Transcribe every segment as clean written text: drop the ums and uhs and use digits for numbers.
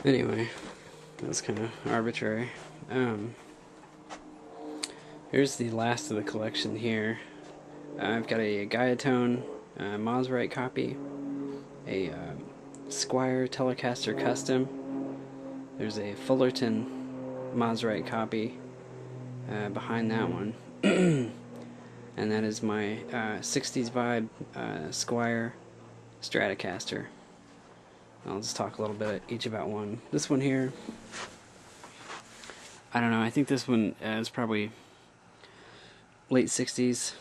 Anyway, that's kind of arbitrary. Um, Here's the last of the collection here. I've got a Gaiatone Maserite copy, a Squire Telecaster Custom. There's a Fullerton Maserite copy behind that one. And that is my 60s vibe Squire Stratocaster. I'll just talk a little bit each about one. This one here, I don't know, I think this one is probably late 60s,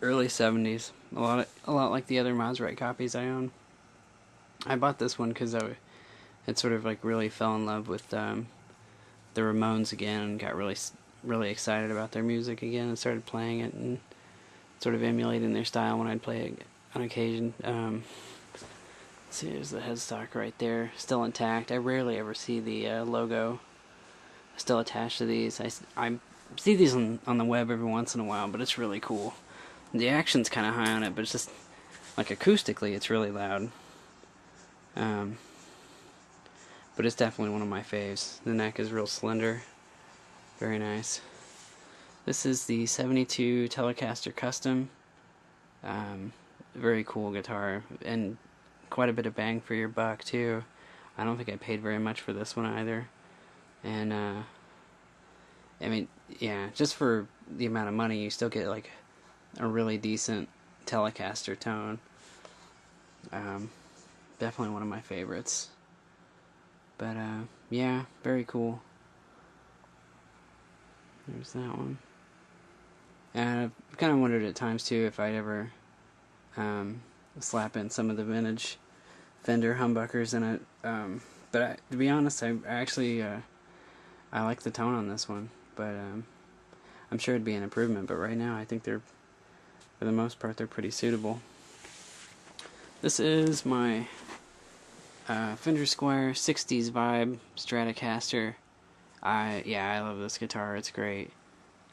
early 70s. A lot like the other Maserati copies I own. I bought this one because I had sort of like really fell in love with the Ramones again, and got really excited about their music again, and started playing it and sort of emulating their style when I'd play it on occasion. See, there's the headstock right there, still intact. I rarely ever see the logo still attached to these. I see these on the web every once in a while, but it's really cool. The action's kind of high on it, but it's just, like, acoustically, it's really loud. But it's definitely one of my faves. The neck is real slender. Very nice. This is the 72 Telecaster Custom. Very cool guitar, and quite a bit of bang for your buck, too. I don't think I paid very much for this one either. And, I mean, yeah, just for the amount of money, you still get, like, a really decent Telecaster tone. Definitely one of my favorites. But, yeah, very cool. There's that one. And I've kind of wondered at times, too, if I'd ever slap in some of the vintage Fender humbuckers in it. But to be honest, I actually I like the tone on this one. But I'm sure it'd be an improvement. But right now, I think they're, for the most part, they're pretty suitable. This is my Fender Squire 60s vibe Stratocaster. I love this guitar. It's great.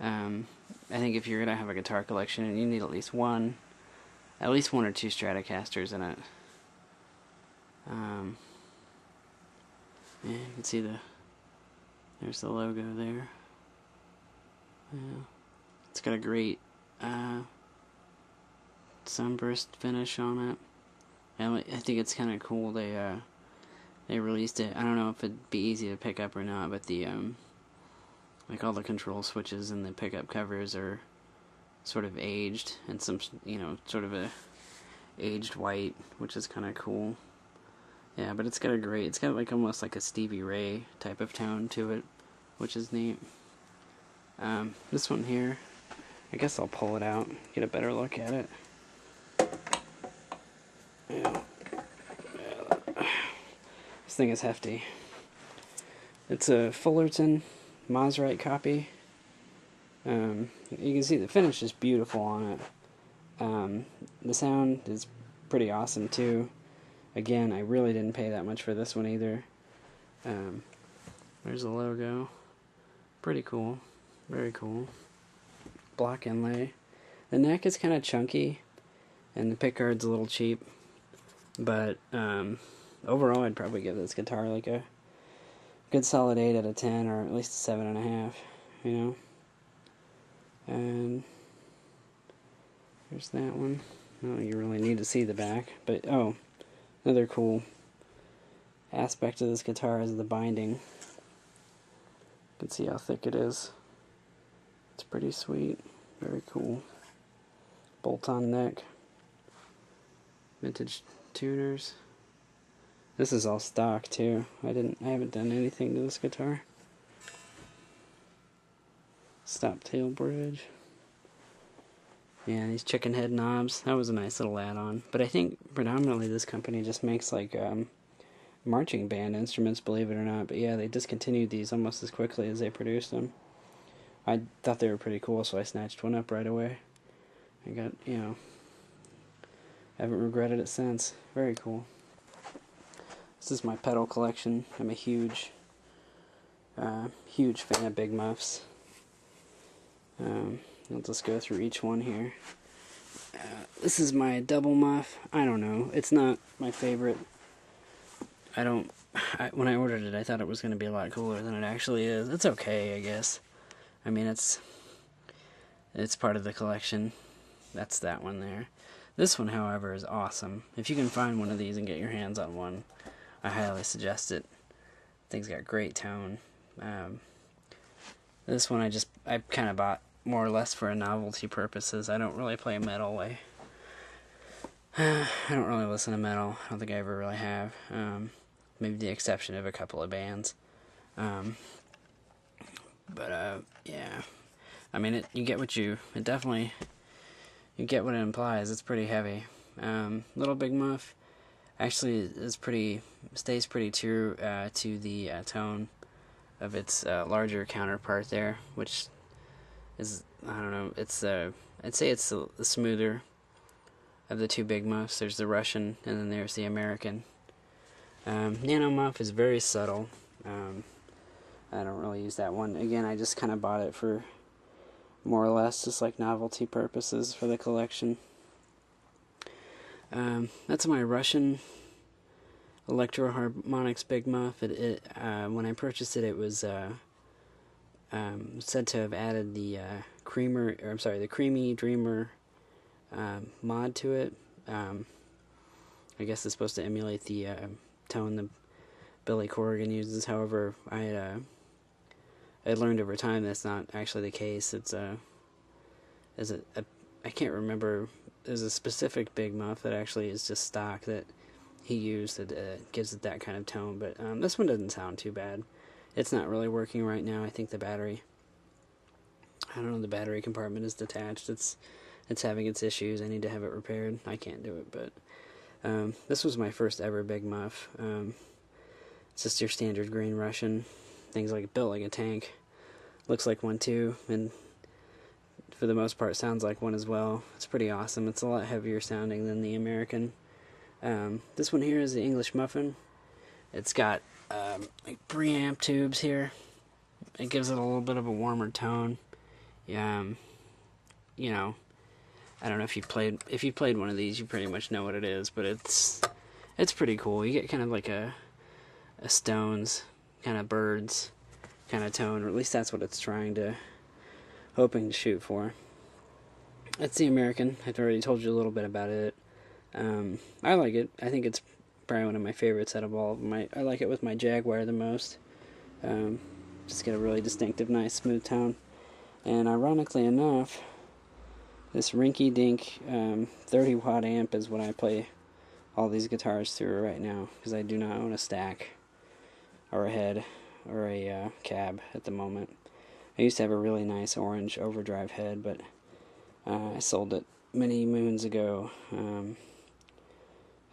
I think if you're gonna have a guitar collection, you need at least one or two Stratocasters in it. Yeah, you can see there's the logo there. Yeah, it's got a great sunburst finish on it. And I think it's kind of cool they released it. I don't know if it'd be easy to pick up or not, but the like all the control switches and the pickup covers are sort of aged, and some, sort of a aged white, which is kind of cool. Yeah, but it's got like almost like a Stevie Ray type of tone to it, which is neat. This one here, I guess I'll pull it out, get a better look at it. Yeah. This thing is hefty. It's a Fullerton Maserite copy. You can see the finish is beautiful on it. The sound is pretty awesome too. Again, I really didn't pay that much for this one either. There's the logo. Pretty cool. Very cool. Block inlay. The neck is kind of chunky, and the pickguard's a little cheap. But overall, I'd probably give this guitar like a good solid 8 out of 10, or at least a 7.5, And there's that one. Oh, you really need to see the back. But, another cool aspect of this guitar is the binding. You can see how thick it is. It's pretty sweet. Very cool. Bolt-on neck. Vintage tuners. This is all stock too. I haven't done anything to this guitar. Stop tail bridge. Yeah, these chicken head knobs. That was a nice little add-on. But I think predominantly this company just makes like marching band instruments, believe it or not. But yeah, they discontinued these almost as quickly as they produced them. I thought they were pretty cool, so I snatched one up right away. I got, haven't regretted it since. Very cool. This is my pedal collection. I'm a huge fan of big muffs. I'll just go through each one here. This is my double muff. I don't know. It's not my favorite when I ordered it, I thought it was going to be a lot cooler than it actually is. It's okay, I guess. I mean, it's part of the collection. That's that one there. This one, however, is awesome. If you can find one of these and get your hands on one, I highly suggest it. Thing's got great tone. This one I kind of bought more or less for novelty purposes. I don't really play metal. I don't really listen to metal. I don't think I ever really have. Maybe the exception of a couple of bands. Yeah. I mean, you get what you get what it implies. It's pretty heavy. Little Big Muff actually stays pretty true to the tone of its larger counterpart there, which is, I don't know, I'd say it's the smoother of the two Big Muffs. There's the Russian, and then there's the American. Nano Muff is very subtle. I don't really use that one. Again, I just kind of bought it for more or less just like novelty purposes for the collection. That's my Russian Electro Harmonics Big Muff. When I purchased it, it was said to have added the the Creamy Dreamer mod to it. I guess it's supposed to emulate the tone that Billy Corgan uses. However, I learned over time that's not actually the case. I can't remember. There's a specific Big Muff that actually is just stock that he used that gives it that kind of tone. But this one doesn't sound too bad. It's not really working right now. I think the battery compartment is detached. It's having its issues. I need to have it repaired. I can't do it, but this was my first ever Big Muff. It's just your standard green Russian. Things built like a tank. Looks like one too, and for the most part sounds like one as well. It's pretty awesome. It's a lot heavier sounding than the American. This one here is the English Muffin. It's got preamp tubes here. It gives it a little bit of a warmer tone. I don't know if you played one of these, you pretty much know what it is, but it's pretty cool. You get kind of like a Stones, kind of Birds kind of tone, or at least that's what it's hoping to shoot for. That's the American. I've already told you a little bit about it. I like it. I think it's probably one of my favorites out of all of them. I like it with my Jaguar the most. Just get a really distinctive, nice, smooth tone. And ironically enough, this rinky-dink 30-watt amp is what I play all these guitars through right now, because I do not own a stack or a head or a cab at the moment. I used to have a really nice orange overdrive head, but I sold it many moons ago.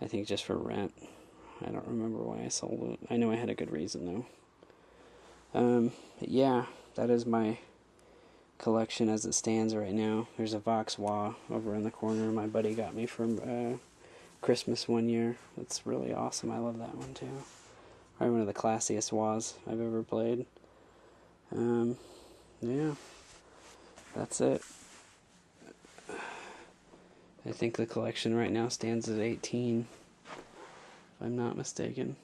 I think just for rent. I don't remember why I sold it. I know I had a good reason though. But yeah, that is my collection as it stands right now. There's a Vox Wah over in the corner my buddy got me from Christmas one year. It's really awesome. I love that one too. Probably one of the classiest Wahs I've ever played. Yeah, that's it. I think the collection right now stands at 18, if I'm not mistaken.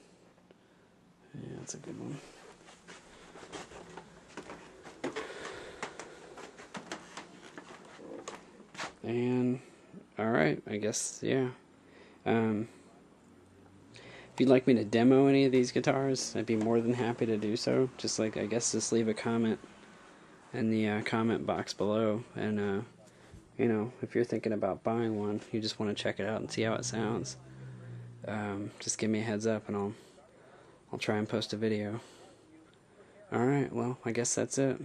Yeah, that's a good one. And, alright, I guess, yeah. If you'd like me to demo any of these guitars, I'd be more than happy to do so. Just leave a comment in the comment box below. And, if you're thinking about buying one, you just want to check it out and see how it sounds, just give me a heads up and I'll try and post a video. Alright, well, I guess that's it.